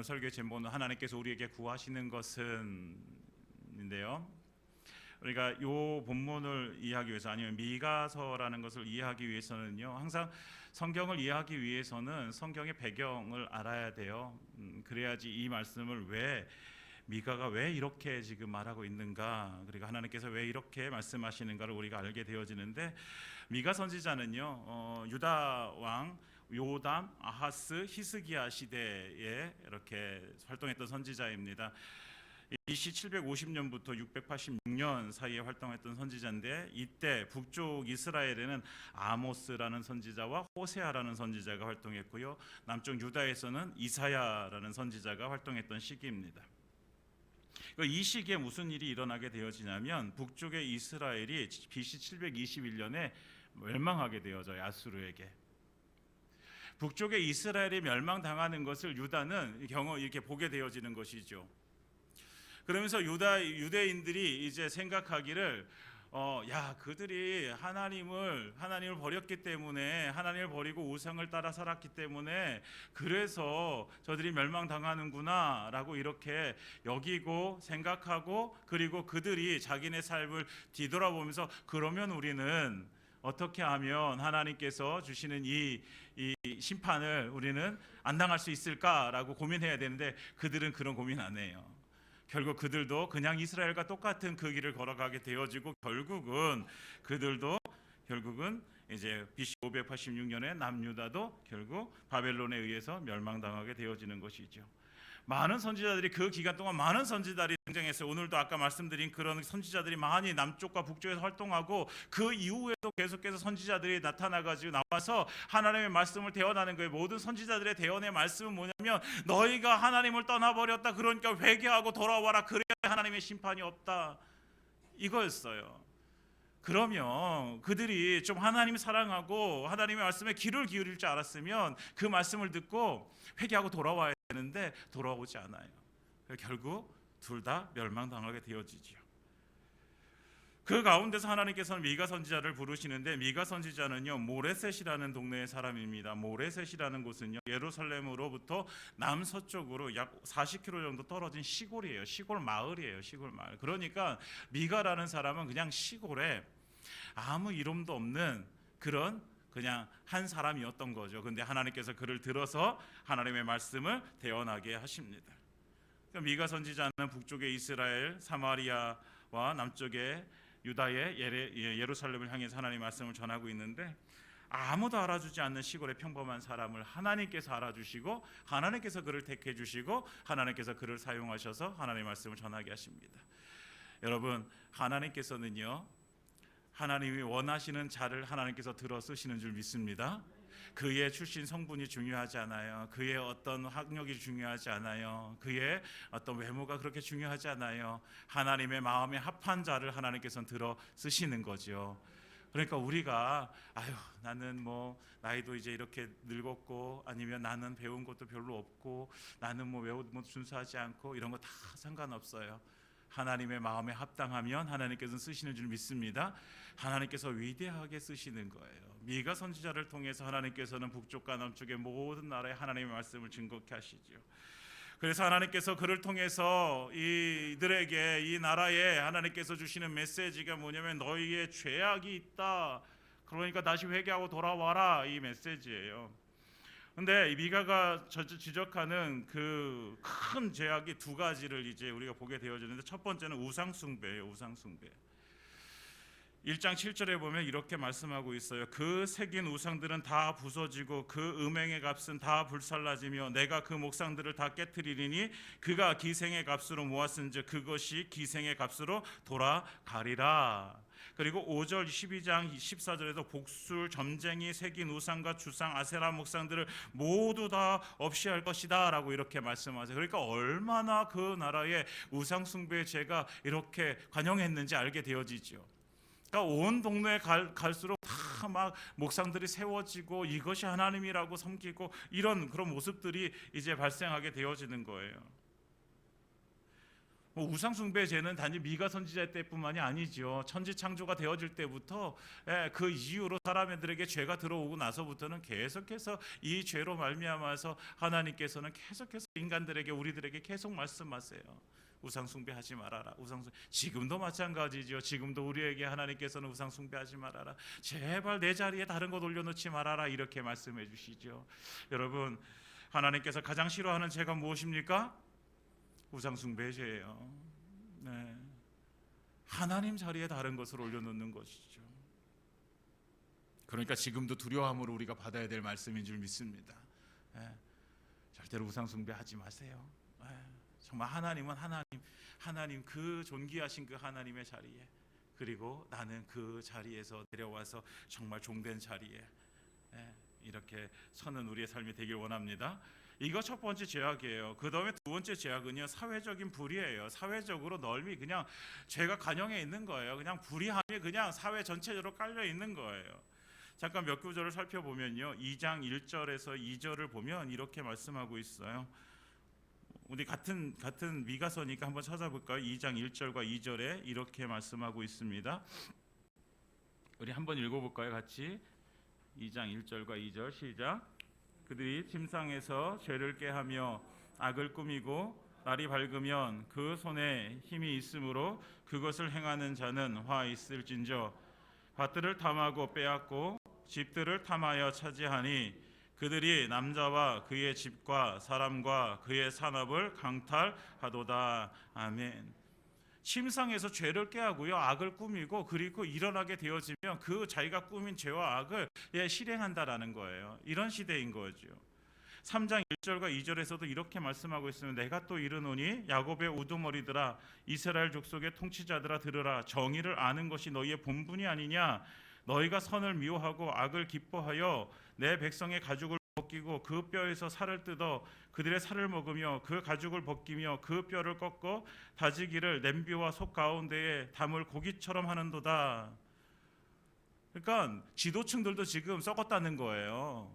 오늘 설교의 제목은 하나님께서 우리에게 구하시는 것은 인데요. 우리가 이 본문을 이해하기 위해서 아니면 미가서라는 것을 이해하기 위해서는요, 항상 성경을 이해하기 위해서는 성경의 배경을 알아야 돼요. 그래야지 이 말씀을 미가가 왜 이렇게 지금 말하고 있는가, 그리고 하나님께서 왜 이렇게 말씀하시는가를 우리가 알게 되어지는데, 미가 선지자는요, 유다 왕 요담, 아하스, 히스기야 시대에 이렇게 활동했던 선지자입니다. BC 750년부터 686년 사이에 활동했던 선지자인데, 이때 북쪽 이스라엘에는 아모스라는 선지자와 호세아라는 선지자가 활동했고요, 남쪽 유다에서는 이사야라는 선지자가 활동했던 시기입니다. 이 시기에 무슨 일이 일어나게 되어지냐면, 북쪽의 이스라엘이 BC 721년에 멸망하게 되어져요. 아수르에게. 북쪽의 이스라엘이 멸망당하는 것을 유다는 이렇게 보게 되어지는 것이죠. 그러면서 유대인들이 이제 생각하기를 그들이 하나님을 버렸기 때문에, 하나님을 버리고 우상을 따라 살았기 때문에 그래서 저들이 멸망당하는구나 라고 이렇게 여기고 생각하고, 그리고 그들이 자기네 삶을 뒤돌아보면서 그러면 우리는 어떻게 하면 하나님께서 주시는 이 심판을 우리는 안 당할 수 있을까라고 고민해야 되는데, 그들은 그런 고민 안 해요. 결국 그들도 그냥 이스라엘과 똑같은 그 길을 걸어가게 되어지고, 그들도 결국은 이제 BC 586년에 남유다도 결국 바벨론에 의해서 멸망당하게 되어지는 것이죠. 많은 선지자들이 그 기간 동안 많은 선지자들이 등장했어요. 오늘도 아까 말씀드린 그런 선지자들이 많이 남쪽과 북쪽에서 활동하고, 그 이후에도 계속해서 선지자들이 나타나가지고 나와서 하나님의 말씀을 대언하는 거예요. 모든 선지자들의 대언의 말씀은 뭐냐면, 너희가 하나님을 떠나버렸다, 그러니까 회개하고 돌아와라, 그래야 하나님의 심판이 없다, 이거였어요. 그러면 그들이 좀 하나님 사랑하고 하나님의 말씀에 귀를 기울일 줄 알았으면 그 말씀을 듣고 회개하고 돌아와야 되는데 돌아오지 않아요. 결국 둘 다 멸망당하게 되어지죠. 그 가운데서 하나님께서는 미가 선지자를 부르시는데, 미가 선지자는요, 모레셋이라는 동네의 사람입니다. 모레셋이라는 곳은요, 예루살렘으로부터 남서쪽으로 약 40km 정도 떨어진 시골이에요. 시골 마을이에요. 시골 마을. 그러니까 미가라는 사람은 그냥 시골에 아무 이름도 없는 그냥 한 사람이었던 거죠. 근데 하나님께서 그를 들어서 하나님의 말씀을 대언하게 하십니다. 그러니까 미가 선지자는 북쪽의 이스라엘 사마리아와 남쪽의 유다의 예루살렘을 향해서 하나님의 말씀을 전하고 있는데, 아무도 알아주지 않는 시골의 평범한 사람을 하나님께서 알아주시고, 하나님께서 그를 택해 주시고, 하나님께서 그를 사용하셔서 하나님의 말씀을 전하게 하십니다. 여러분, 하나님께서는요, 하나님이 원하시는 자를 하나님께서 들어 쓰시는 줄 믿습니다. 그의 출신 성분이 중요하지 않아요. 그의 어떤 학력이 중요하지 않아요. 그의 어떤 외모가 그렇게 중요하지 않아요. 하나님의 마음에 합한 자를 하나님께서는 들어 쓰시는 거죠. 그러니까 우리가 나는 나이도 이제 이렇게 늙었고, 아니면 나는 배운 것도 별로 없고, 나는 외우는 것도 준수하지 않고, 이런 거 다 상관없어요. 하나님의 마음에 합당하면 하나님께서는 쓰시는 줄 믿습니다. 하나님께서 위대하게 쓰시는 거예요. 미가 선지자를 통해서 하나님께서는 북쪽과 남쪽의 모든 나라에 하나님의 말씀을 증거케 하시죠. 그래서 하나님께서 그를 통해서 이들에게, 이 나라에 하나님께서 주시는 메시지가 뭐냐면, 너희의 죄악이 있다, 그러니까 다시 회개하고 돌아와라, 이 메시지예요. 근데 미가가 지적하는 그 큰 죄악이 두 가지를 이제 우리가 보게 되어지는데, 첫 번째는 우상숭배예요. 우상숭배. 1장 7절에 보면 이렇게 말씀하고 있어요. 그 새긴 우상들은 다 부서지고 그 음행의 값은 다 불살라지며 내가 그 목상들을 다 깨트리리니 그가 기생의 값으로 모았은즉 그것이 기생의 값으로 돌아가리라. 그리고 5절 12장 14절에도 복술, 점쟁이, 새긴 우상과 주상, 아세라 목상들을 모두 다 없이 할 것이다 라고 이렇게 말씀하세요. 그러니까 얼마나 그 나라의 우상 숭배의 죄가 이렇게 관영했는지 알게 되어지죠. 그러니까 온 동네에 갈수록 다 막 목상들이 세워지고 이것이 하나님이라고 섬기고, 그런 모습들이 이제 발생하게 되어지는 거예요. 우상 숭배의 죄는 단지 미가 선지자 때뿐만이 아니죠. 천지 창조가 되어질 때부터 그 이후로 사람들에게 죄가 들어오고 나서부터는 계속해서 이 죄로 말미암아서 하나님께서는 계속해서 인간들에게, 우리들에게 계속 말씀하세요. 우상 숭배하지 말아라. 지금도 마찬가지죠. 지금도 우리에게 하나님께서는 우상 숭배하지 말아라. 제발 내 자리에 다른 것 올려놓지 말아라. 이렇게 말씀해 주시죠. 여러분, 하나님께서 가장 싫어하는 죄가 무엇입니까? 우상 숭배의 죄예요. 네. 하나님 자리에 다른 것을 올려놓는 것이죠. 그러니까 지금도 두려움으로 우리가 받아야 될 말씀인 줄 믿습니다. 네. 절대로 우상 숭배하지 마세요. 네. 정말 하나님은 하나님 그 존귀하신 그 하나님의 자리에, 그리고 나는 그 자리에서 내려와서 정말 종된 자리에 이렇게 서는 우리의 삶이 되길 원합니다. 이거 첫 번째 죄악이에요. 그 다음에 두 번째 죄악은요, 사회적인 불의예요. 사회적으로 널미 그냥 죄가 관영해 있는 거예요. 그냥 불의함이 그냥 사회 전체적으로 깔려 있는 거예요. 잠깐 몇 구절을 살펴보면요, 2장 1절에서 2절을 보면 이렇게 말씀하고 있어요. 우리 같은 미가서니까 한번 찾아볼까요? 2장 1절과 2절에 이렇게 말씀하고 있습니다. 우리 한번 읽어볼까요? 같이 2장 1절과 2절 시작. 그들이 침상에서 죄를 꾀하며 악을 꾸미고 날이 밝으면 그 손에 힘이 있으므로 그것을 행하는 자는 화 있을진저. 밭들을 탐하고 빼앗고 집들을 탐하여 차지하니 그들이 남자와 그의 집과 사람과 그의 산업을 강탈하도다. 아멘. 침상에서 죄를 꾀하고요, 악을 꾸미고, 그리고 일어나게 되어지면 그 자기가 꾸민 죄와 악을 실행한다라는 거예요. 이런 시대인 거죠. 3장 1절과 2절에서도 이렇게 말씀하고 있으면, 내가 또 이르노니 야곱의 우두머리들아, 이스라엘 족속의 통치자들아, 들으라. 정의를 아는 것이 너희의 본분이 아니냐. 너희가 선을 미워하고 악을 기뻐하여 내 백성의 가죽을 벗기고 그 뼈에서 살을 뜯어 그들의 살을 먹으며 그 가죽을 벗기며 그 뼈를 꺾어 다지기를 냄비와 속 가운데에 담을 고기처럼 하는도다. 그러니까 지도층들도 지금 썩었다는 거예요.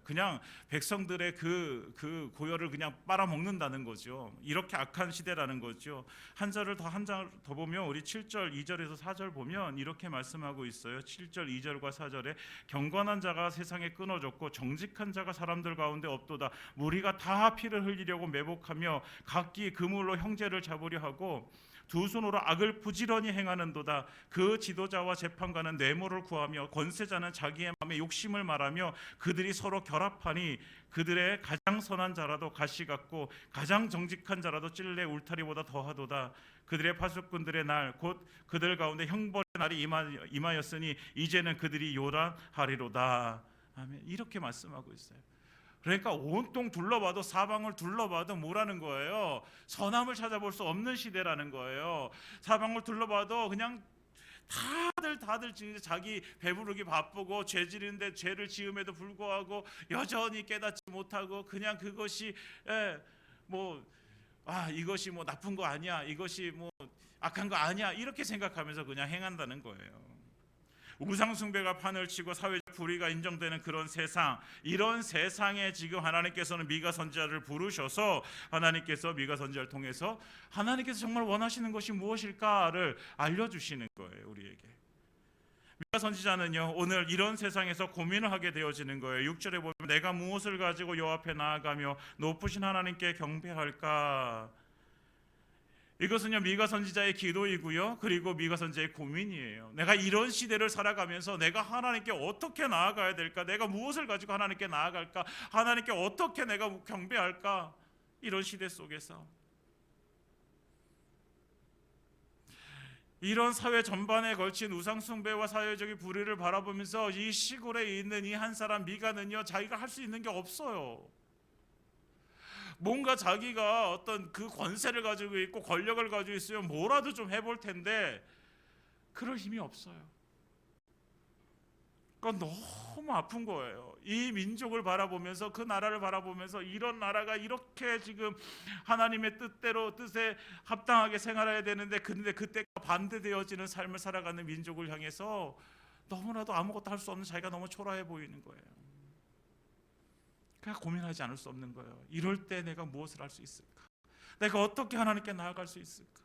그냥 백성들의 그 고열을 그냥 빨아먹는다는 거죠. 이렇게 악한 시대라는 거죠. 한 절 더 보면 우리 7절 2절에서 4절 보면 이렇게 말씀하고 있어요. 7절 2절과 4절에 경건한 자가 세상에 끊어졌고 정직한 자가 사람들 가운데 없도다. 무리가 다 피를 흘리려고 매복하며 각기 그물로 형제를 잡으려 하고 두 손으로 악을 부지런히 행하는도다. 그 지도자와 재판관은 뇌물을 구하며 권세자는 자기의 마음에 욕심을 말하며 그들이 서로 결합하니 그들의 가장 선한 자라도 가시 같고 가장 정직한 자라도 찔레 울타리보다 더하도다. 그들의 파수꾼들의 날 곧 그들 가운데 형벌의 날이 임하였으니 이제는 그들이 요란하리로다. 아멘. 이렇게 말씀하고 있어요. 그러니까 온통 둘러봐도, 사방을 둘러봐도 뭐라는 거예요? 선함을 찾아볼 수 없는 시대라는 거예요. 사방을 둘러봐도 그냥 다들 자기 배부르기 바쁘고 죄 지르는데 죄를 지음에도 불구하고 여전히 깨닫지 못하고 그냥 그것이 이것이 뭐 나쁜 거 아니야, 이것이 뭐 악한 거 아니야, 이렇게 생각하면서 그냥 행한다는 거예요. 우상 숭배가 판을 치고 사회적 불의가 인정되는 그런 세상, 이런 세상에 지금 하나님께서는 미가 선지자를 부르셔서 하나님께서 미가 선지자를 통해서 하나님께서 정말 원하시는 것이 무엇일까를 알려주시는 거예요, 우리에게. 미가 선지자는요, 오늘 이런 세상에서 고민을 하게 되어지는 거예요. 6절에 보면 내가 무엇을 가지고 여호와 앞에 나아가며 높으신 하나님께 경배할까. 이것은요, 미가 선지자의 기도이고요, 그리고 미가 선지자의 고민이에요. 내가 이런 시대를 살아가면서 내가 하나님께 어떻게 나아가야 될까, 내가 무엇을 가지고 하나님께 나아갈까, 하나님께 어떻게 내가 경배할까. 이런 시대 속에서 이런 사회 전반에 걸친 우상 숭배와 사회적인 불의를 바라보면서 이 시골에 있는 이 한 사람 미가는요, 자기가 할 수 있는 게 없어요. 뭔가 자기가 어떤 그 권세를 가지고 있고 권력을 가지고 있으면 뭐라도 좀 해볼 텐데 그럴 힘이 없어요. 그러니까 너무 아픈 거예요. 이 민족을 바라보면서, 그 나라를 바라보면서, 이런 나라가 이렇게 지금 하나님의 뜻에 합당하게 생활해야 되는데 근데 그때가 반대되어지는 삶을 살아가는 민족을 향해서 너무나도 아무것도 할 수 없는 자기가 너무 초라해 보이는 거예요. 그냥 고민하지 않을 수 없는 거예요. 이럴 때 내가 무엇을 할 수 있을까? 내가 어떻게 하나님께 나아갈 수 있을까?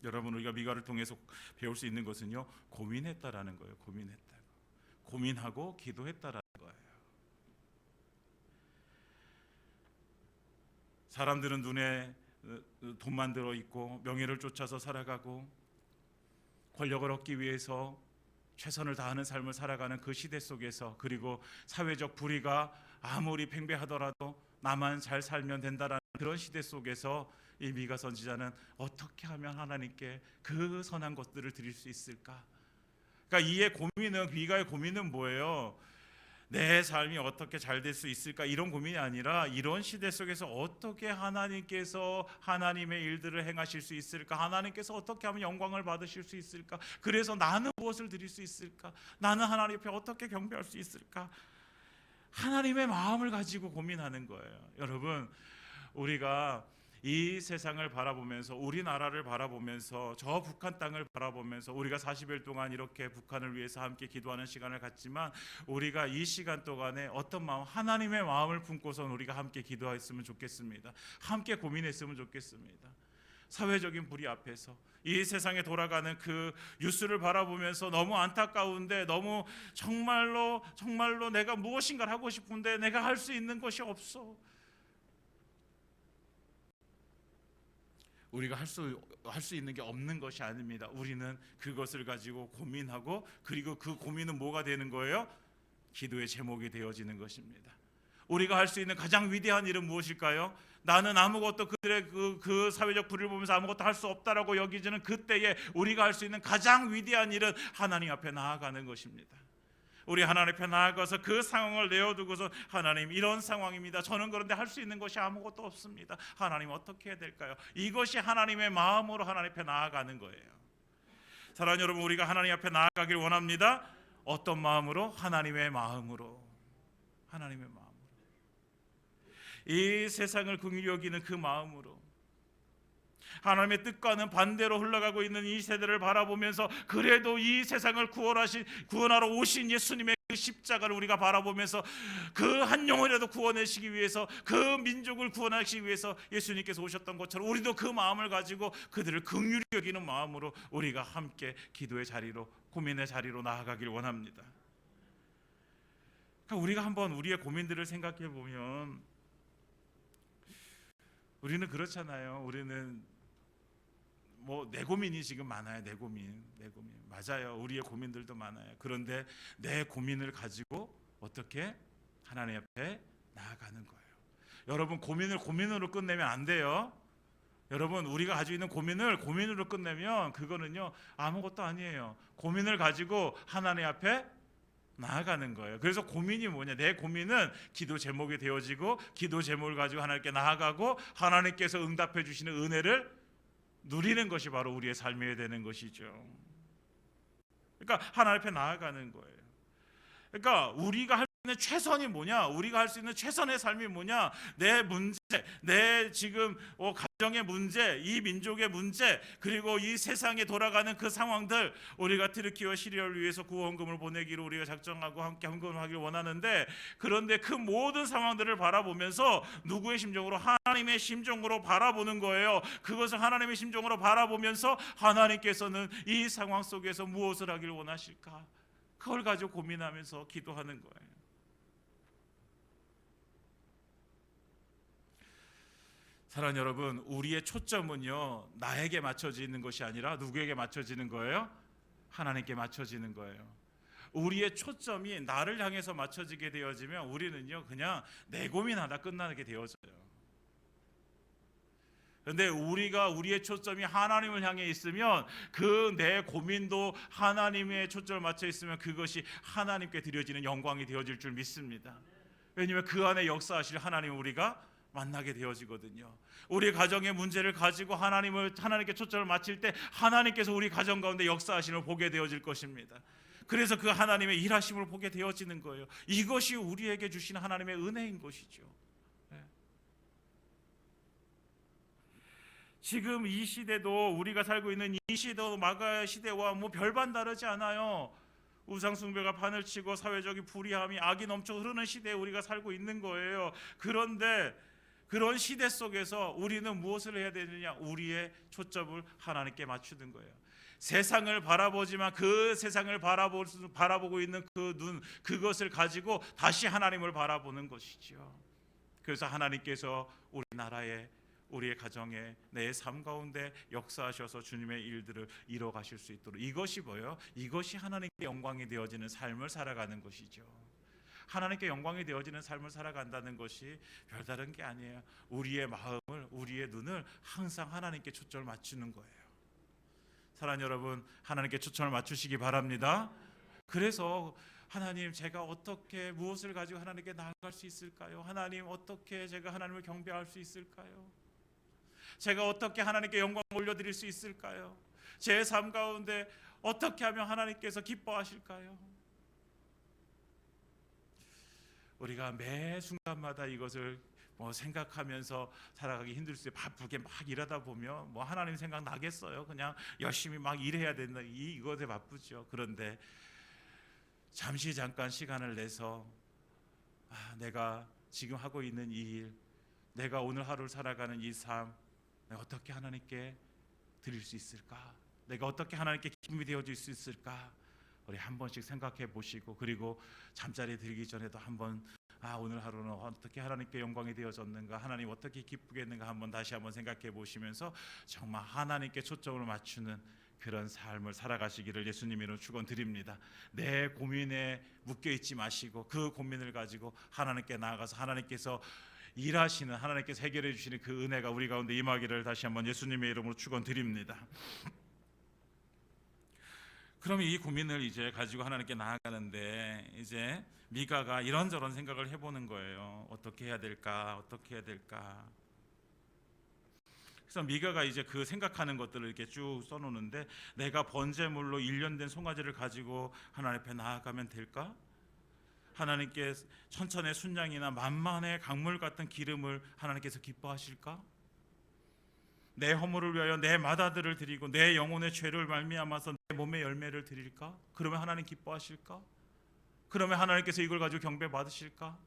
여러분, 우리가 미가를 통해서 배울 수 있는 것은요, 고민했다라는 거예요. 고민했다고. 고민하고 기도했다라는 거예요. 사람들은 눈에 돈만 들어 있고 명예를 쫓아서 살아가고 권력을 얻기 위해서 최선을 다하는 삶을 살아가는 그 시대 속에서, 그리고 사회적 불의가 아무리 팽배하더라도 나만 잘 살면 된다라는 그런 시대 속에서 이 미가 선지자는 어떻게 하면 하나님께 그 선한 것들을 드릴 수 있을까? 그러니까 이의 고민은, 미가의 고민은 뭐예요? 내 삶이 어떻게 잘 될 수 있을까? 이런 고민이 아니라 이런 시대 속에서 어떻게 하나님께서 하나님의 일들을 행하실 수 있을까? 하나님께서 어떻게 하면 영광을 받으실 수 있을까? 그래서 나는 무엇을 드릴 수 있을까? 나는 하나님 앞에 어떻게 경배할 수 있을까? 하나님의 마음을 가지고 고민하는 거예요. 여러분, 우리가 이 세상을 바라보면서, 우리나라를 바라보면서, 저 북한 땅을 바라보면서 우리가 40일 동안 이렇게 북한을 위해서 함께 기도하는 시간을 갖지만, 우리가 이 시간 동안에 어떤 마음, 하나님의 마음을 품고서 우리가 함께 기도했으면 좋겠습니다. 함께 고민했으면 좋겠습니다. 사회적인 불의 앞에서 이 세상에 돌아가는 그 뉴스를 바라보면서 너무 안타까운데, 너무 정말로 내가 무엇인가를 하고 싶은데 내가 할 수 있는 것이 없어. 우리가 할 수 있는 게 없는 것이 아닙니다. 우리는 그것을 가지고 고민하고, 그리고 그 고민은 뭐가 되는 거예요? 기도의 제목이 되어지는 것입니다. 우리가 할 수 있는 가장 위대한 일은 무엇일까요? 나는 아무것도 그들의 그 사회적 불의를 보면서 아무것도 할 수 없다라고 여기지는 그때에 우리가 할 수 있는 가장 위대한 일은 하나님 앞에 나아가는 것입니다. 우리 하나님 앞에 나아가서 그 상황을 내어두고서, 하나님, 이런 상황입니다. 저는 그런데 할 수 있는 것이 아무것도 없습니다. 하나님, 어떻게 해야 될까요? 이것이 하나님의 마음으로 하나님 앞에 나아가는 거예요. 사랑하는 여러분, 우리가 하나님 앞에 나아가길 원합니다. 어떤 마음으로? 하나님의 마음으로. 하나님의 마음으로. 이 세상을 긍휼히 여기는 그 마음으로, 하나님의 뜻과는 반대로 흘러가고 있는 이 세대를 바라보면서, 그래도 이 세상을 구원하러 오신 예수님의 그 십자가를 우리가 바라보면서, 그 한 영혼이라도 구원하시기 위해서, 그 민족을 구원하시기 위해서 예수님께서 오셨던 것처럼 우리도 그 마음을 가지고 그들을 긍휼히 여기는 마음으로 우리가 함께 기도의 자리로, 고민의 자리로 나아가길 원합니다. 그러니까 우리가 한번 우리의 고민들을 생각해 보면, 우리는 그렇잖아요. 우리는 내 고민이 지금 많아요. 내 고민 맞아요. 우리의 고민들도 많아요. 그런데 내 고민을 가지고 어떻게 하나님 앞에 나아가는 거예요. 여러분, 고민을 고민으로 끝내면 안 돼요. 여러분, 우리가 가지고 있는 고민을 고민으로 끝내면 그거는요, 아무것도 아니에요. 고민을 가지고 하나님 앞에 나아가는 거예요. 그래서 고민이 뭐냐? 내 고민은 기도 제목이 되어지고, 기도 제목을 가지고 하나님께 나아가고, 하나님께서 응답해 주시는 은혜를 누리는 것이 바로 우리의 삶이어야 되는 것이죠. 그러니까 하나님 앞에 나아가는 거예요. 그러니까 우리가 할 수 있는 최선이 뭐냐? 우리가 할 수 있는 최선의 삶이 뭐냐? 내 문제, 내 지금 가정의 문제, 이 민족의 문제, 그리고 이 세상에 돌아가는 그 상황들, 우리가 트르키와 시리아를 위해서 구원금을 보내기로 우리가 작정하고 함께 헌금을 하길 원하는데, 그런데 그 모든 상황들을 바라보면서 누구의 심정으로? 하나님의 심정으로 바라보는 거예요. 그것을 하나님의 심정으로 바라보면서 하나님께서는 이 상황 속에서 무엇을 하길 원하실까? 그걸 가지고 고민하면서 기도하는 거예요. 사랑하는 여러분, 우리의 초점은요, 나에게 맞춰지는 것이 아니라 누구에게 맞춰지는 거예요? 하나님께 맞춰지는 거예요. 우리의 초점이 나를 향해서 맞춰지게 되어지면 우리는요, 그냥 내 고민하다 끝나게 되어져요. 그런데 우리의 초점이 하나님을 향해 있으면, 그 내 고민도 하나님의 초점을 맞춰 있으면 그것이 하나님께 드려지는 영광이 되어질 줄 믿습니다. 왜냐하면 그 안에 역사하실 하나님을 우리가 만나게 되어지거든요. 우리 가정의 문제를 가지고 하나님께 초점을 맞출 때 하나님께서 우리 가정 가운데 역사하심을 보게 되어질 것입니다. 그래서 그 하나님의 일하심을 보게 되어지는 거예요. 이것이 우리에게 주신 하나님의 은혜인 것이죠. 네. 지금 이 시대도, 우리가 살고 있는 이 시대도 마가 시대와 별반 다르지 않아요. 우상숭배가 판을 치고 사회적인 불의함이, 악이 넘쳐 흐르는 시대에 우리가 살고 있는 거예요. 그런데 그런 시대 속에서 우리는 무엇을 해야 되느냐? 우리의 초점을 하나님께 맞추는 거예요. 세상을 바라보지만 그 세상을 바라보고 있는 그 눈, 그것을 가지고 다시 하나님을 바라보는 것이죠. 그래서 하나님께서 우리나라에, 우리의 가정에, 내 삶 가운데 역사하셔서 주님의 일들을 이뤄 가실 수 있도록, 이것이 뭐예요? 이것이 하나님께 영광이 되어지는 삶을 살아가는 것이죠. 하나님께 영광이 되어지는 삶을 살아간다는 것이 별다른 게 아니에요. 우리의 마음을, 우리의 눈을 항상 하나님께 초점을 맞추는 거예요. 사랑하는 여러분, 하나님께 초점을 맞추시기 바랍니다. 그래서 하나님, 제가 어떻게, 무엇을 가지고 하나님께 나아갈 수 있을까요? 하나님, 어떻게 제가 하나님을 경배할 수 있을까요? 제가 어떻게 하나님께 영광 올려드릴 수 있을까요? 제 삶 가운데 어떻게 하면 하나님께서 기뻐하실까요? 우리가 매 순간마다 이것을 생각하면서 살아가기 힘들 수 있어요. 바쁘게 막 일하다 보면 하나님 생각 나겠어요? 그냥 열심히 막 일해야 된다, 이것에 바쁘죠. 그런데 잠시 잠깐 시간을 내서 내가 지금 하고 있는 이 일, 내가 오늘 하루를 살아가는 이 삶, 내가 어떻게 하나님께 드릴 수 있을까? 내가 어떻게 하나님께 기쁨이 되어줄 수 있을까? 우리 한 번씩 생각해 보시고, 그리고 잠자리에 들기 전에도 한번 오늘 하루는 어떻게 하나님께 영광이 되어졌는가, 하나님 어떻게 기쁘겠는가 한번 다시 한번 생각해 보시면서 정말 하나님께 초점을 맞추는 그런 삶을 살아가시기를 예수님 이름으로 축원드립니다. 내 고민에 묶여 있지 마시고 그 고민을 가지고 하나님께 나아가서 하나님께서 일하시는, 하나님께서 해결해 주시는 그 은혜가 우리 가운데 임하기를 다시 한번 예수님의 이름으로 축원드립니다. 그럼 이 고민을 이제 가지고 하나님께 나아가는데, 이제 미가가 이런저런 생각을 해보는 거예요. 어떻게 해야 될까? 어떻게 해야 될까? 그래서 미가가 이제 그 생각하는 것들을 이렇게 쭉 써놓는데, 내가 번제물로 1년 된 송아지를 가지고 하나님 앞에 나아가면 될까? 하나님께 천천의 순양이나 만만의 강물 같은 기름을 하나님께서 기뻐하실까? 내 허물을 위하여 내 맏아들을 드리고 내 영혼의 죄를 말미암아서 내 몸의 열매를 드릴까? 그러면 하나님 기뻐하실까? 그러면 하나님께서 이걸 가지고 경배 받으실까?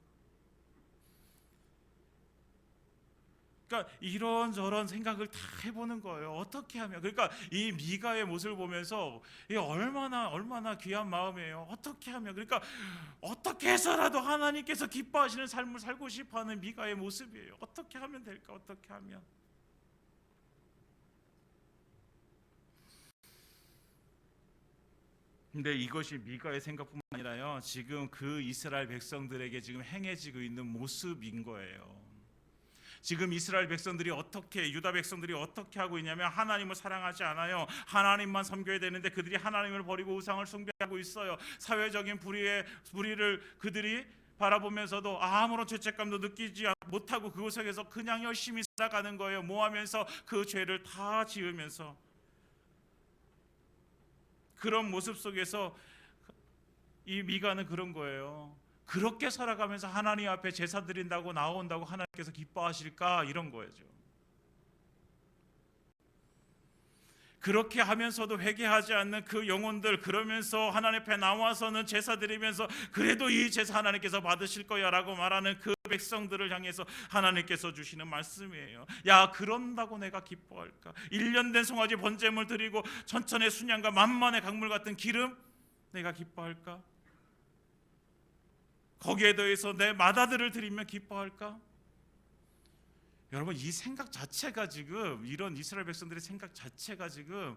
그러니까 이런저런 생각을 다 해보는 거예요. 어떻게 하면, 그러니까 이 미가의 모습을 보면서 이 얼마나 귀한 마음이에요. 어떻게 하면, 그러니까 어떻게 해서라도 하나님께서 기뻐하시는 삶을 살고 싶어하는 미가의 모습이에요. 어떻게 하면 될까? 어떻게 하면. 근데 이것이 미가의 생각뿐만 아니라요, 지금 그 이스라엘 백성들에게 지금 행해지고 있는 모습인 거예요. 지금 이스라엘 백성들이 어떻게, 유다 백성들이 어떻게 하고 있냐면 하나님을 사랑하지 않아요. 하나님만 섬겨야 되는데 그들이 하나님을 버리고 우상을 숭배하고 있어요. 사회적인 불의를 그들이 바라보면서도 아무런 죄책감도 느끼지 못하고 그곳 속에서 그냥 열심히 살아가는 거예요. 뭐 하면서 그 죄를 다 지으면서. 그런 모습 속에서 이 미가는 그런 거예요. 그렇게 살아가면서 하나님 앞에 제사 드린다고 나온다고 하나님께서 기뻐하실까? 이런 거죠. 그렇게 하면서도 회개하지 않는 그 영혼들, 그러면서 하나님 앞에 나와서는 제사 드리면서 그래도 이 제사 하나님께서 받으실 거야 라고 말하는 그 백성들을 향해서 하나님께서 주시는 말씀이에요. 야, 그런다고 내가 기뻐할까? 1년 된 송아지 번제물 드리고 천천의 순양과 만만의 강물 같은 기름, 내가 기뻐할까? 거기에 더해서 내 맏아들을 드리면 기뻐할까? 여러분, 이 생각 자체가 지금, 이런 이스라엘 백성들의 생각 자체가 지금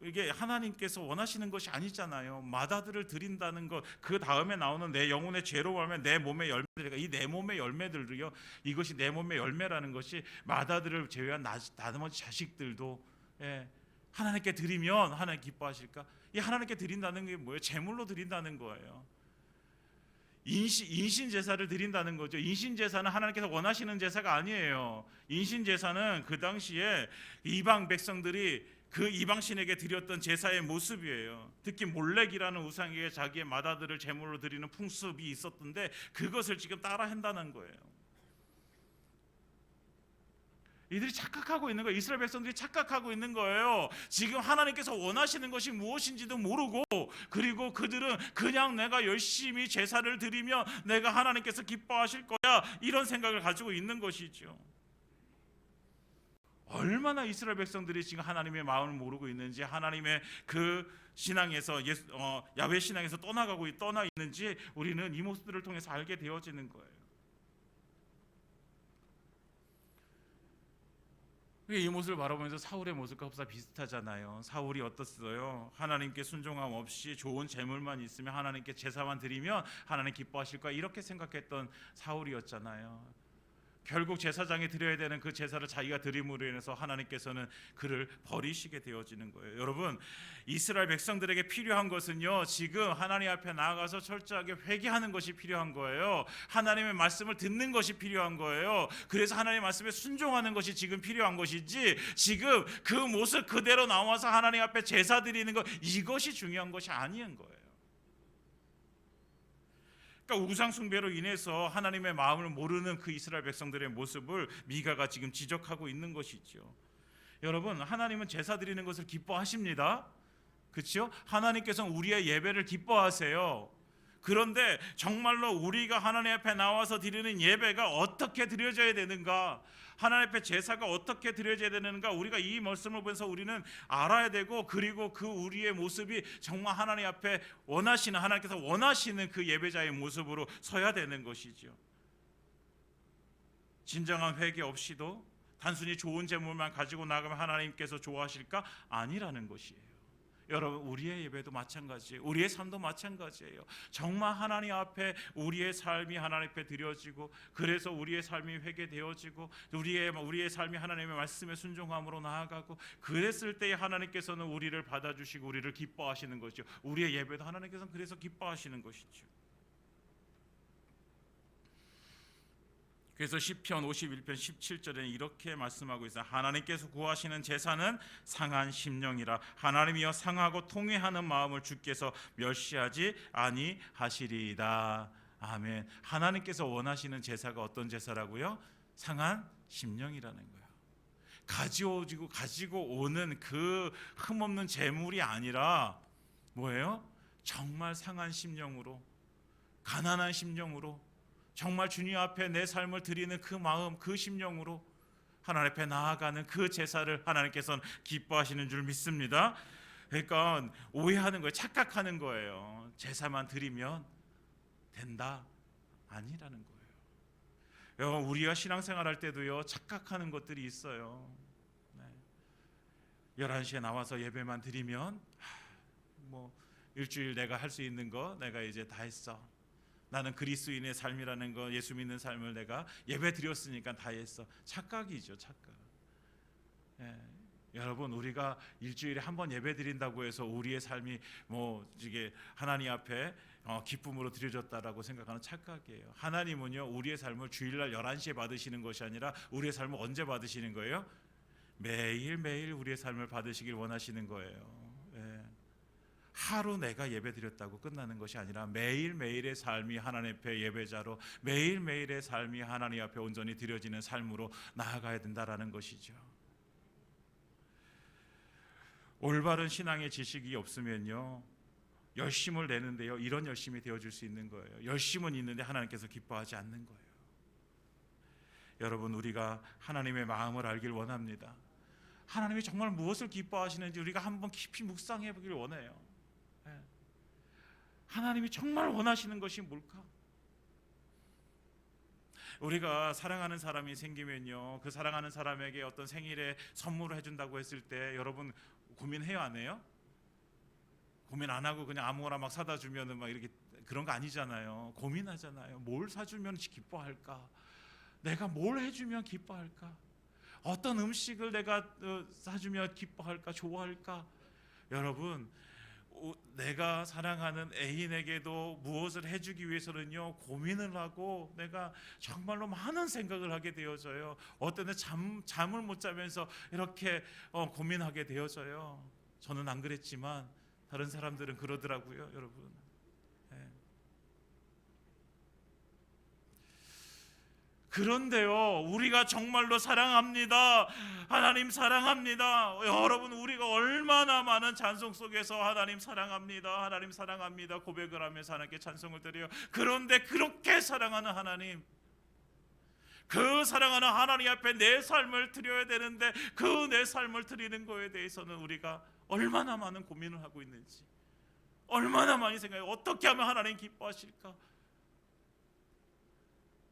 이게 하나님께서 원하시는 것이 아니잖아요. 맏아들을 드린다는 것, 그 다음에 나오는 내 영혼의 죄로 말하면 내 몸의 열매들, 이 내 몸의 열매들도요, 이것이 내 몸의 열매라는 것이 맏아들을 제외한 나머지 자식들도 하나님께 드리면 하나님 기뻐하실까? 이 하나님께 드린다는 게 뭐예요? 제물로 드린다는 거예요. 인신 제사를 드린다는 거죠. 인신 제사는 하나님께서 원하시는 제사가 아니에요. 인신 제사는 그 당시에 이방 백성들이 그 이방 신에게 드렸던 제사의 모습이에요. 특히 몰렉이라는 우상에게 자기의 맏아들을 제물로 드리는 풍습이 있었던데 그것을 지금 따라 한다는 거예요. 이들이 착각하고 있는 거예요. 이스라엘 백성들이 착각하고 있는 거예요. 지금 하나님께서 원하시는 것이 무엇인지도 모르고, 그리고 그들은 그냥 내가 열심히 제사를 드리면 내가 하나님께서 기뻐하실 거야, 이런 생각을 가지고 있는 것이죠. 얼마나 이스라엘 백성들이 지금 하나님의 마음을 모르고 있는지, 하나님의 그 신앙에서 야훼 신앙에서 떠나 있는지 우리는 이 모습들을 통해서 알게 되어지는 거예요. 이 모습을 바라보면서 사울의 모습과 흡사 비슷하잖아요. 사울이 어떻어요? 하나님께 순종함 없이 좋은 재물만 있으면, 하나님께 제사만 드리면 하나님 기뻐하실 거야, 이렇게 생각했던 사울이었잖아요. 결국 제사장이 드려야 되는 그 제사를 자기가 드림으로 인해서 하나님께서는 그를 버리시게 되어지는 거예요. 여러분, 이스라엘 백성들에게 필요한 것은요, 지금 하나님 앞에 나아가서 철저하게 회개하는 것이 필요한 거예요. 하나님의 말씀을 듣는 것이 필요한 거예요. 그래서 하나님의 말씀에 순종하는 것이 지금 필요한 것이지, 지금 그 모습 그대로 나와서 하나님 앞에 제사 드리는 것, 이것이 중요한 것이 아닌 거예요. 그러니까 우상 숭배로 인해서 하나님의 마음을 모르는 그 이스라엘 백성들의 모습을 미가가 지금 지적하고 있는 것이죠. 여러분, 하나님은 제사 드리는 것을 기뻐하십니다. 그렇죠? 하나님께서는 우리의 예배를 기뻐하세요. 그런데 정말로 우리가 하나님 앞에 나와서 드리는 예배가 어떻게 드려져야 되는가, 하나님 앞에 제사가 어떻게 드려져야 되는가, 우리가 이 말씀을 보면서 우리는 알아야 되고, 그리고 그 우리의 모습이 정말 하나님 앞에 원하시는, 하나님께서 원하시는 그 예배자의 모습으로 서야 되는 것이죠. 진정한 회개 없이도 단순히 좋은 제물만 가지고 나가면 하나님께서 좋아하실까? 아니라는 것이에요. 여러분, 우리의 예배도 마찬가지예요. 우리의 삶도 마찬가지예요. 정말 하나님 앞에 우리의 삶이 하나님 앞에 드려지고, 그래서 우리의 삶이 회개되어지고, 우리의 삶이 하나님의 말씀에 순종함으로 나아가고, 그랬을 때에 하나님께서는 우리를 받아주시고 우리를 기뻐하시는 것이죠. 우리의 예배도 하나님께서는 그래서 기뻐하시는 것이죠. 그래서 시편 51편 17절에는 이렇게 말씀하고 있어요. 하나님께서 구하시는 제사는 상한 심령이라, 하나님이여 상하고 통회하는 마음을 주께서 멸시하지 아니하시리이다. 아멘. 하나님께서 원하시는 제사가 어떤 제사라고요? 상한 심령이라는 거예요. 가지고 오는 그 흠없는 제물이 아니라 뭐예요? 정말 상한 심령으로, 가난한 심령으로, 정말 주님 앞에 내 삶을 드리는 그 마음, 그 심령으로 하나님 앞에 나아가는 그 제사를 하나님께서는 기뻐하시는 줄 믿습니다. 그러니까 오해하는 거예요. 착각하는 거예요. 제사만 드리면 된다, 아니라는 거예요. 여러분, 우리가 신앙생활 할 때도요, 착각하는 것들이 있어요. 11시에 나와서 예배만 드리면 뭐 일주일 내가 할 수 있는 거 내가 이제 다 했어. 나는 그리스도인의 삶이라는 거, 예수 믿는 삶을 내가 예배 드렸으니까 다 했어. 착각이죠, 착각. 여러분, 우리가 일주일에 한 번 예배 드린다고 해서 우리의 삶이 뭐 이게 하나님 앞에 기쁨으로 드려졌다라고 생각하는 착각이에요. 하나님은요, 우리의 삶을 주일날 11시에 받으시는 것이 아니라 우리의 삶을 언제 받으시는 거예요? 매일매일 우리의 삶을 받으시길 원하시는 거예요. 하루 내가 예배 드렸다고 끝나는 것이 아니라 매일매일의 삶이 하나님 앞에 예배자로, 매일매일의 삶이 하나님 앞에 온전히 드려지는 삶으로 나아가야 된다라는 것이죠. 올바른 신앙의 지식이 없으면요, 열심을 내는데요, 이런 열심이 되어질 수 있는 거예요. 열심은 있는데 하나님께서 기뻐하지 않는 거예요. 여러분, 우리가 하나님의 마음을 알길 원합니다. 하나님이 정말 무엇을 기뻐하시는지 우리가 한번 깊이 묵상해 보길 원해요. 하나님이 정말 원하시는 것이 뭘까? 우리가 사랑하는 사람이 생기면요, 그 사랑하는 사람에게 어떤 생일에 선물을 해준다고 했을 때 여러분 고민해요, 안 해요? 고민 안 하고 그냥 아무거나 막 사다 주면은 막 이렇게, 그런 거 아니잖아요. 고민하잖아요. 뭘 사주면 기뻐할까? 내가 뭘 해주면 기뻐할까? 어떤 음식을 내가 사주면 기뻐할까? 좋아할까? 여러분, 내가 사랑하는 애인에게도 무엇을 해주기 위해서는요, 고민을 하고 내가 정말로 많은 생각을 하게 되어져요. 어떤 때 잠을 못 자면서 이렇게 고민하게 되어져요. 저는 안 그랬지만 다른 사람들은 그러더라고요, 여러분. 그런데요, 우리가 정말로 사랑합니다. 하나님 사랑합니다. 여러분, 우리가 얼마나 많은 찬송 속에서 하나님 사랑합니다, 하나님 사랑합니다 고백을 하면서 하나님께 찬송을 드려요. 그런데 그렇게 사랑하는 하나님, 그 사랑하는 하나님 앞에 내 삶을 드려야 되는데 그 내 삶을 드리는 거에 대해서는 우리가 얼마나 많은 고민을 하고 있는지, 얼마나 많이 생각해요. 어떻게 하면 하나님 기뻐하실까?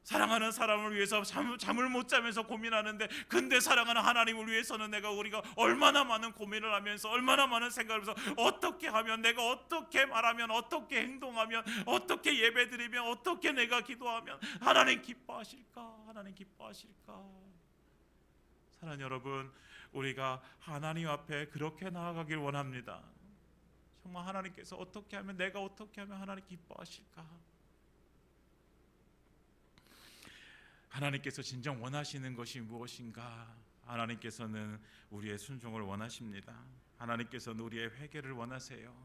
사랑하는 사람을 위해서 잠을 못 자면서 고민하는데, 근데 사랑하는 하나님을 위해서는 우리가 얼마나 많은 고민을 하면서 얼마나 많은 생각을 하면서 어떻게 하면, 내가 어떻게 말하면, 어떻게 행동하면, 어떻게 예배드리면, 어떻게 내가 기도하면 하나님 기뻐하실까? 하나님 기뻐하실까? 사랑하는 여러분, 우리가 하나님 앞에 그렇게 나아가길 원합니다. 정말 하나님께서 어떻게 하면, 내가 어떻게 하면 하나님 기뻐하실까? 하나님께서 진정 원하시는 것이 무엇인가? 하나님께서는 우리의 순종을 원하십니다. 하나님께서는 우리의 회개를 원하세요.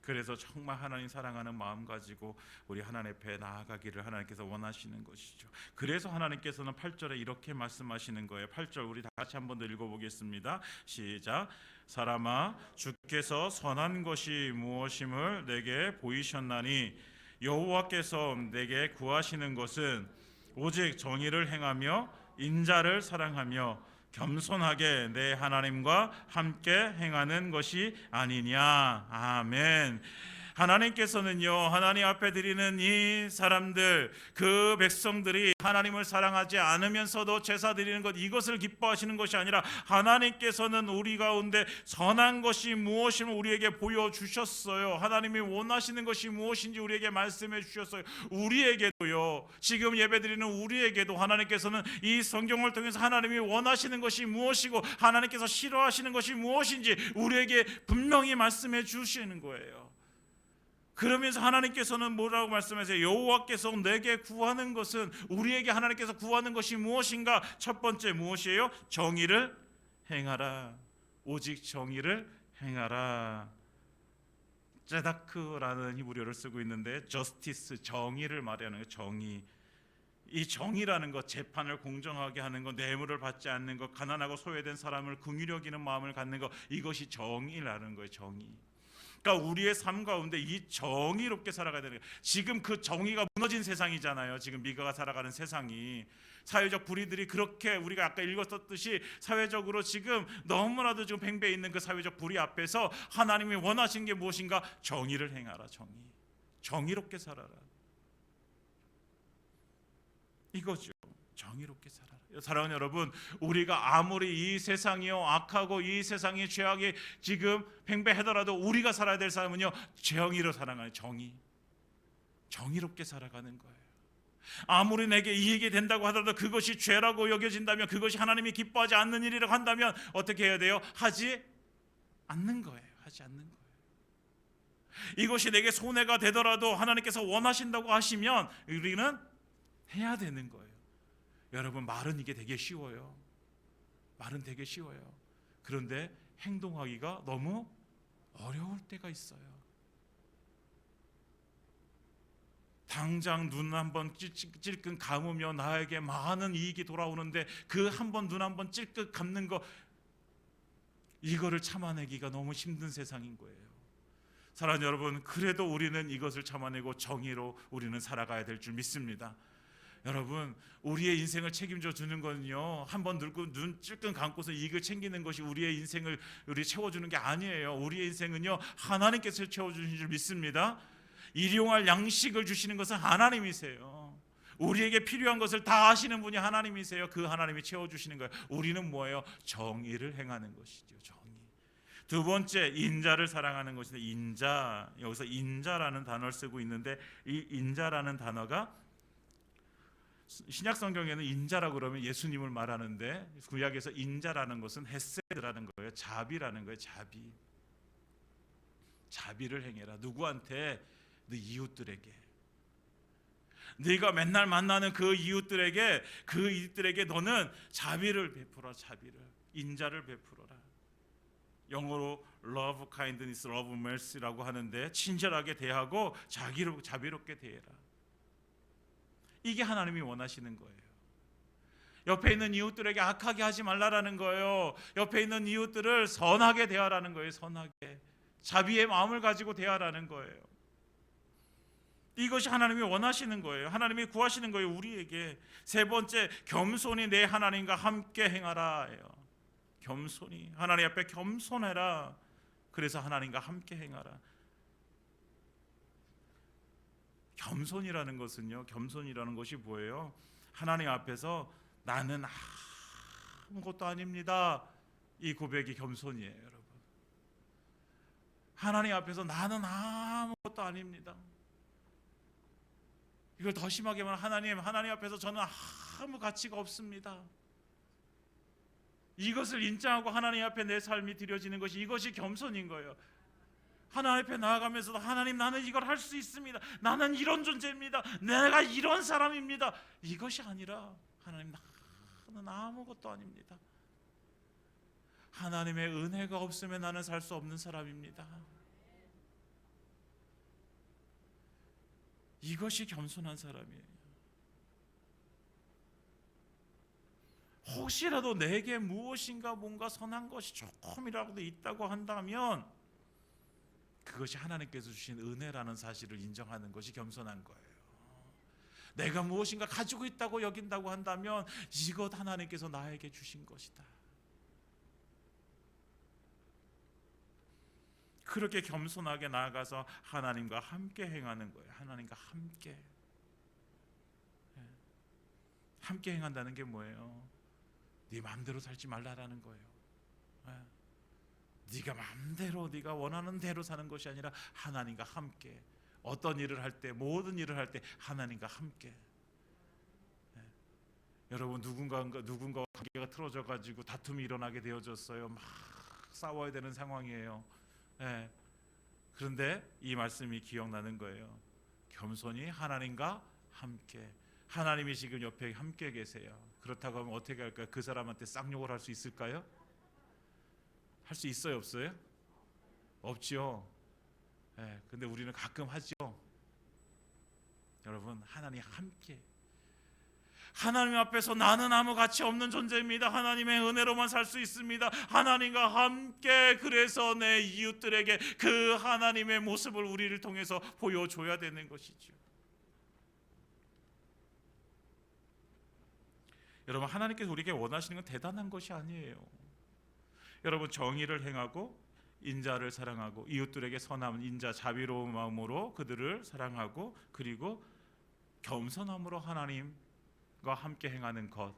그래서 정말 하나님 사랑하는 마음 가지고 우리 하나님 앞에 나아가기를 하나님께서 원하시는 것이죠. 그래서 하나님께서는 8절에 이렇게 말씀하시는 거예요. 8절 우리 다 같이 한번 더 읽어보겠습니다. 시작. 사람아, 주께서 선한 것이 무엇임을 내게 보이셨나니 여호와께서 내게 구하시는 것은 오직 정의를 행하며 인자를 사랑하며 겸손하게 내 하나님과 함께 행하는 것이 아니냐. 아멘. 하나님께서는요, 하나님 앞에 드리는 이 사람들, 그 백성들이 하나님을 사랑하지 않으면서도 제사 드리는 것, 이것을 기뻐하시는 것이 아니라 하나님께서는 우리 가운데 선한 것이 무엇임을 우리에게 보여주셨어요. 하나님이 원하시는 것이 무엇인지 우리에게 말씀해 주셨어요. 우리에게도요, 지금 예배드리는 우리에게도 하나님께서는 이 성경을 통해서 하나님이 원하시는 것이 무엇이고 하나님께서 싫어하시는 것이 무엇인지 우리에게 분명히 말씀해 주시는 거예요. 그러면서 하나님께서는 뭐라고 말씀하세요? 여호와께서 내게 구하는 것은, 우리에게 하나님께서 구하는 것이 무엇인가? 첫 번째 무엇이에요? 정의를 행하라. 오직 정의를 행하라. 제다크라는 히브리어를 쓰고 있는데 저스티스, 정의를 말하는 거예요. 정의. 이 정의라는 것, 재판을 공정하게 하는 것, 뇌물을 받지 않는 것, 가난하고 소외된 사람을 긍휼히 여기는 마음을 갖는 것, 이것이 정의라는 거예요. 정의. 그러니까 우리의 삶 가운데 이 정의롭게 살아가야 되는 거예요. 지금 그 정의가 무너진 세상이잖아요. 지금 미가가 살아가는 세상이, 사회적 불의들이 그렇게, 우리가 아까 읽었었듯이 사회적으로 지금 너무나도 지금 팽배해 있는 그 사회적 불의 앞에서 하나님이 원하신 게 무엇인가? 정의를 행하라. 정의. 정의롭게 살아라. 이거죠. 정의롭게 살아라. 사랑하는 여러분, 우리가 아무리 이 세상이요 악하고 이 세상이 죄악이 지금 팽배하더라도 우리가 살아야 될 삶은요, 정의로 살아가는, 정의. 정의롭게 살아가는 거예요. 아무리 내게 이익이 된다고 하더라도 그것이 죄라고 여겨진다면, 그것이 하나님이 기뻐하지 않는 일이라고 한다면 어떻게 해야 돼요? 하지 않는 거예요. 하지 않는 거예요. 이것이 내게 손해가 되더라도 하나님께서 원하신다고 하시면 우리는 해야 되는 거예요. 여러분, 말은 이게 되게 쉬워요. 말은 되게 쉬워요. 그런데 행동하기가 너무 어려울 때가 있어요. 당장 눈 한번 찔끔 감으면 나에게 많은 이익이 돌아오는데 그 한 번 눈 한번 찔끔 감는 거, 이거를 참아내기가 너무 힘든 세상인 거예요. 사랑하는 여러분, 그래도 우리는 이것을 참아내고 정의로 우리는 살아가야 될 줄 믿습니다. 여러분, 우리의 인생을 책임져 주는 거는요, 한번 눈 찔끔 감고서 이익을 챙기는 것이 우리의 인생을 채워주는 게 아니에요. 우리의 인생은요, 하나님께서 채워주신 줄 믿습니다. 일용할 양식을 주시는 것은 하나님이세요. 우리에게 필요한 것을 다 아시는 분이 하나님이세요. 그 하나님이 채워주시는 거예요. 우리는 뭐예요? 정의를 행하는 것이죠. 정의. 두 번째, 인자를 사랑하는 것인데, 인자, 여기서 인자라는 단어를 쓰고 있는데, 이 인자라는 단어가 신약 성경에는 인자라고 그러면 예수님을 말하는데, 구약에서 인자라는 것은 헤세드라는 거예요. 자비라는 거예요. 자비. 자비를 행해라. 누구한테? 네 이웃들에게. 네가 맨날 만나는 그 이웃들에게 너는 자비를 베풀어. 자비를, 인자를 베풀어라. 영어로 love kindness, love mercy라고 하는데, 친절하게 대하고 자비롭게 대해라. 이게 하나님이 원하시는 거예요. 옆에 있는 이웃들에게 악하게 하지 말라라는 거예요. 옆에 있는 이웃들을 선하게 대하라는 거예요. 선하게. 자비의 마음을 가지고 대하라는 거예요. 이것이 하나님이 원하시는 거예요. 하나님이 구하시는 거예요, 우리에게. 세 번째, 겸손히 내 하나님과 함께 행하라. 겸손히 하나님 앞에 겸손해라. 그래서 하나님과 함께 행하라. 겸손이라는 것이 뭐예요? 하나님 앞에서 나는 아무것도 아닙니다. 이 고백이 겸손이에요, 여러분. 하나님 앞에서 나는 아무것도 아닙니다. 이걸 더 심하게 말하면 하나님 앞에서 저는 아무 가치가 없습니다. 이것을 인정하고 하나님 앞에 내 삶이 드려지는 것이, 이것이 겸손인 거예요. 하나님 앞에 나아가면서도 하나님, 나는 이걸 할 수 있습니다. 나는 이런 존재입니다. 내가 이런 사람입니다. 이것이 아니라 하나님, 나는 아무것도 아닙니다. 하나님의 은혜가 없으면 나는 살 수 없는 사람입니다. 이것이 겸손한 사람이에요. 혹시라도 내게 무엇인가 뭔가 선한 것이 조금이라도 있다고 한다면 그것이 하나님께서 주신 은혜라는 사실을 인정하는 것이 겸손한 거예요. 내가 무엇인가 가지고 있다고 여긴다고 한다면 이것 하나님께서 나에게 주신 것이다. 그렇게 겸손하게 나아가서 하나님과 함께 행하는 거예요. 하나님과 함께 행한다는 게 뭐예요? 네 마음대로 살지 말라라는 거예요. 네가 마음대로 네가 원하는 대로 사는 것이 아니라 하나님과 함께, 어떤 일을 할 때, 모든 일을 할 때 하나님과 함께. 여러분, 누군가와 관계가 틀어져 가지고 다툼이 일어나게 되어졌어요. 막 싸워야 되는 상황이에요. 그런데 이 말씀이 기억나는 거예요. 겸손히 하나님과 함께. 하나님이 지금 옆에 함께 계세요. 그렇다고 하면 어떻게 할까요? 그 사람한테 쌍욕을 할 수 있을까요? 할 수 있어요, 없어요? 없지요. 근데 우리는 가끔 하죠. 여러분, 하나님 함께. 하나님 앞에서 나는 아무 가치 없는 존재입니다. 하나님의 은혜로만 살 수 있습니다. 하나님과 함께. 그래서 내 이웃들에게 그 하나님의 모습을 우리를 통해서 보여줘야 되는 것이죠. 여러분, 하나님께서 우리에게 원하시는 건 대단한 것이 아니에요. 여러분, 정의를 행하고 인자를 사랑하고 이웃들에게 선한 인자, 자비로운 마음으로 그들을 사랑하고, 그리고 겸손함으로 하나님과 함께 행하는 것.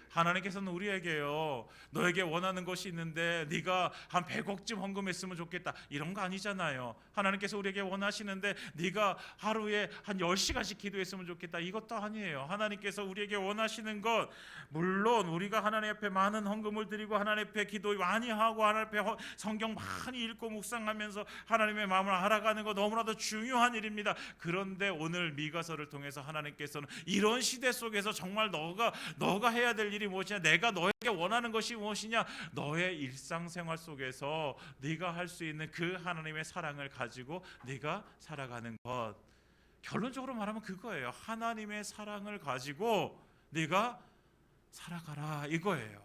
하나님께서는 우리에게요, 너에게 원하는 것이 있는데 네가 한 100억쯤 헌금했으면 좋겠다, 이런 거 아니잖아요. 하나님께서 우리에게 원하시는데 네가 하루에 한 10시간씩 기도했으면 좋겠다, 이것도 아니에요. 하나님께서 우리에게 원하시는 것, 물론 우리가 하나님 앞에 많은 헌금을 드리고 하나님 앞에 기도 많이 하고 하나님 앞에 성경 많이 읽고 묵상하면서 하나님의 마음을 알아가는 것 너무나도 중요한 일입니다. 그런데 오늘 미가서를 통해서 하나님께서는 이런 시대 속에서 정말 너가 해야 될 일이 무엇이냐, 내가 너에게 원하는 것이 무엇이냐, 너의 일상생활 속에서 네가 할 수 있는 그 하나님의 사랑을 가지고 네가 살아가는 것. 결론적으로 말하면 그거예요. 하나님의 사랑을 가지고 네가 살아가라, 이거예요.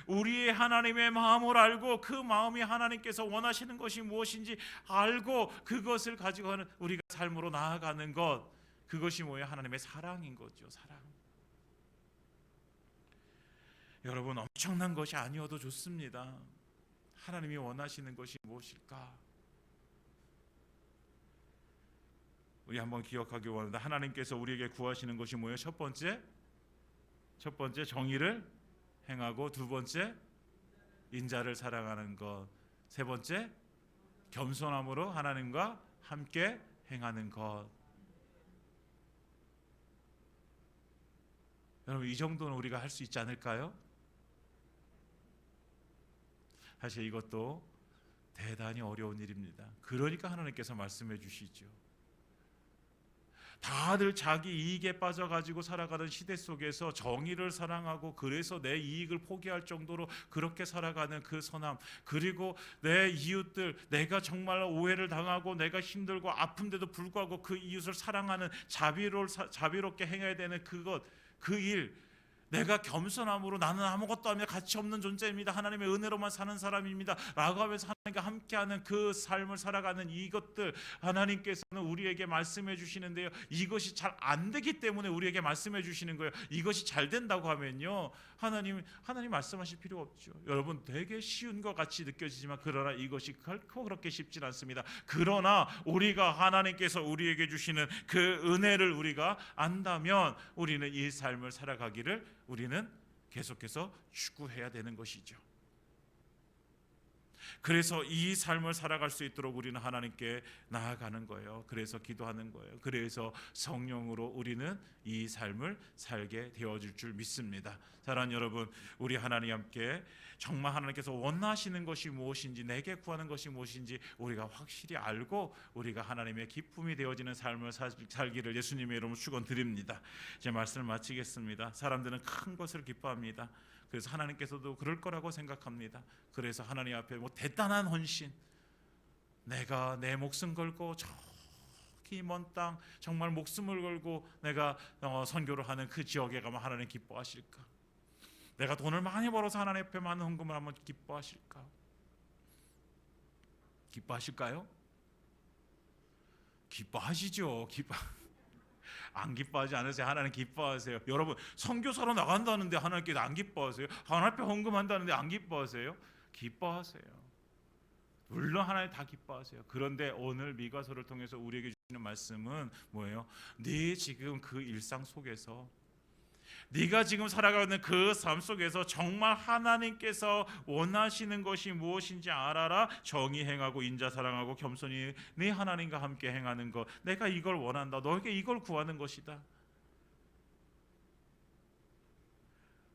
우리의 하나님의 마음을 알고 그 마음이 하나님께서 원하시는 것이 무엇인지 알고 그것을 가지고 하는 우리가 삶으로 나아가는 것, 그것이 뭐예요? 하나님의 사랑인 거죠. 사랑. 여러분, 엄청난 것이 아니어도 좋습니다. 하나님이 원하시는 것이 무엇일까? 우리 한번 기억하기 원합니다. 하나님께서 우리에게 구하시는 것이 뭐예요? 첫 번째 정의를 행하고, 두 번째 인자를 사랑하는 것, 세 번째 겸손함으로 하나님과 함께 행하는 것. 여러분, 이 정도는 우리가 할 수 있지 않을까요? 사실 이것도 대단히 어려운 일입니다. 그러니까 하나님께서 말씀해 주시죠. 다들 자기 이익에 빠져가지고 살아가는 시대 속에서 정의를 사랑하고 그래서 내 이익을 포기할 정도로 그렇게 살아가는 그 선함, 그리고 내 이웃들, 내가 정말 오해를 당하고 내가 힘들고 아픈데도 불구하고 그 이웃을 사랑하는 자비롭게 행해야 되는 그것, 그 일, 내가 겸손함으로 나는 아무것도 아니며 가치 없는 존재입니다, 하나님의 은혜로만 사는 사람입니다 라고 하면서 하나님과 함께하는 그 삶을 살아가는 이것들, 하나님께서는 우리에게 말씀해 주시는데요, 이것이 잘 안 되기 때문에 우리에게 말씀해 주시는 거예요. 이것이 잘 된다고 하면요, 하나님 말씀하실 필요 없죠. 여러분, 되게 쉬운 것 같이 느껴지지만 그러나 이것이 결코 그렇게 쉽진 않습니다. 그러나 우리가 하나님께서 우리에게 주시는 그 은혜를 우리가 안다면 우리는 이 삶을 살아가기를 우리는 계속해서 추구해야 되는 것이죠. 그래서 이 삶을 살아갈 수 있도록 우리는 하나님께 나아가는 거예요. 그래서 기도하는 거예요. 그래서 성령으로 우리는 이 삶을 살게 되어질 줄 믿습니다. 사랑하는 여러분, 우리 하나님 함께 정말 하나님께서 원하시는 것이 무엇인지, 내게 구하는 것이 무엇인지 우리가 확실히 알고 우리가 하나님의 기쁨이 되어지는 삶을 살기를 예수님의 이름으로 축원드립니다. 제 말씀을 마치겠습니다. 사람들은 큰 것을 기뻐합니다. 그래서 하나님께서도 그럴 거라고 생각합니다. 그래서 하나님 앞에 대단한 헌신, 내가 내 목숨 걸고 저기 먼 땅 정말 목숨을 걸고 내가 선교를 하는 그 지역에 가면 하나님 기뻐하실까? 내가 돈을 많이 벌어서 하나님 앞에 많은 헌금을 하면 기뻐하실까? 기뻐하실까요? 기뻐하시죠. 안 기뻐하지 않으세요? 하나님 기뻐하세요. 여러분, 선교사로 나간다는데 하나님께서 안 기뻐하세요? 하나님 앞에 헌금한다는데 안 기뻐하세요? 기뻐하세요. 물론 하나님 다 기뻐하세요. 그런데 오늘 미가서를 통해서 우리에게 주시는 말씀은 뭐예요? 네 지금 그 일상 속에서, 네가 지금 살아가는 그 삶 속에서 정말 하나님께서 원하시는 것이 무엇인지 알아라. 정의 행하고 인자 사랑하고 겸손히 네 하나님과 함께 행하는 것, 내가 이걸 원한다. 너에게 이걸 구하는 것이다.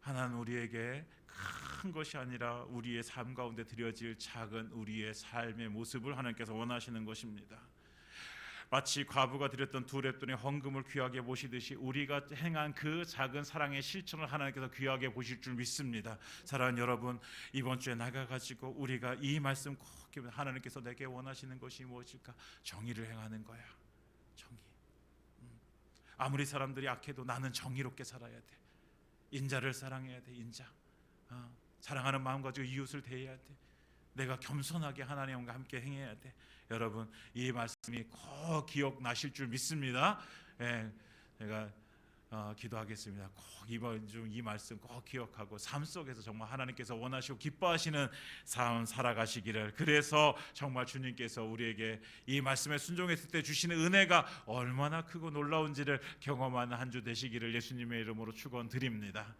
하나님 우리에게 큰 것이 아니라 우리의 삶 가운데 드려질 작은 우리의 삶의 모습을 하나님께서 원하시는 것입니다. 마치 과부가 드렸던 두 렙돈의 헌금을 귀하게 보시듯이 우리가 행한 그 작은 사랑의 실천을 하나님께서 귀하게 보실 줄 믿습니다. 사랑하는 여러분, 이번 주에 나가가지고 우리가 이 말씀 꼭 하나님께서 내게 원하시는 것이 무엇일까? 정의를 행하는 거야. 정의. 아무리 사람들이 악해도 나는 정의롭게 살아야 돼. 인자를 사랑해야 돼. 인자. 사랑하는 마음 가지고 이웃을 대해야 돼. 내가 겸손하게 하나님과 함께 행해야 돼. 여러분, 이 말씀이 꼭 기억나실 줄 믿습니다. 제가 기도하겠습니다. 꼭 이번 중 이 말씀 꼭 기억하고 삶 속에서 정말 하나님께서 원하시고 기뻐하시는 삶 살아가시기를, 그래서 정말 주님께서 우리에게 이 말씀에 순종했을 때 주시는 은혜가 얼마나 크고 놀라운지를 경험하는 한 주 되시기를 예수님의 이름으로 축원드립니다.